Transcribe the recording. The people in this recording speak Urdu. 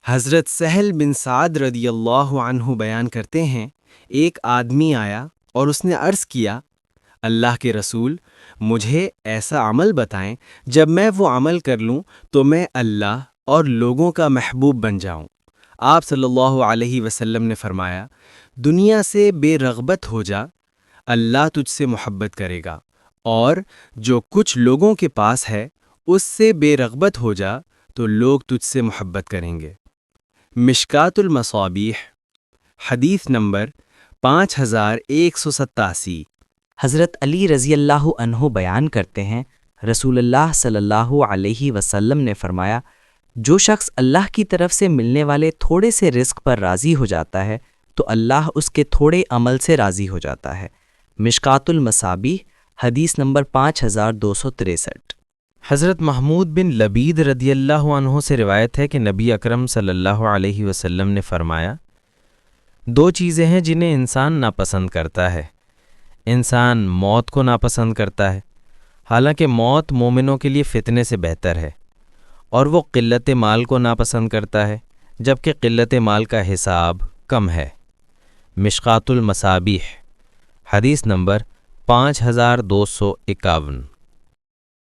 حضرت سہل بن سعد رضی اللہ عنہ بیان کرتے ہیں، ایک آدمی آیا اور اس نے عرض کیا، اللہ کے رسول، مجھے ایسا عمل بتائیں جب میں وہ عمل کر لوں تو میں اللہ اور لوگوں کا محبوب بن جاؤں۔ آپ صلی اللہ علیہ وسلم نے فرمایا، دنیا سے بے رغبت ہو جا، اللہ تجھ سے محبت کرے گا، اور جو کچھ لوگوں کے پاس ہے اس سے بے رغبت ہو جا تو لوگ تجھ سے محبت کریں گے۔ مشکات المصابیح، حدیث نمبر 5187۔ حضرت علی رضی اللہ عنہ بیان کرتے ہیں، رسول اللہ صلی اللہ علیہ وسلم نے فرمایا، جو شخص اللہ کی طرف سے ملنے والے تھوڑے سے رزق پر راضی ہو جاتا ہے تو اللہ اس کے تھوڑے عمل سے راضی ہو جاتا ہے۔ مشکات المصابیح، حدیث نمبر 5263۔ حضرت محمود بن لبید رضی اللہ عنہ سے روایت ہے کہ نبی اکرم صلی اللہ علیہ وسلم نے فرمایا، دو چیزیں ہیں جنہیں انسان ناپسند کرتا ہے۔ انسان موت کو ناپسند کرتا ہے، حالانکہ موت مومنوں کے لیے فتنے سے بہتر ہے، اور وہ قلت مال کو ناپسند کرتا ہے، جبکہ قلت مال کا حساب کم ہے۔ مشکات المصابیح، حدیث نمبر 5251۔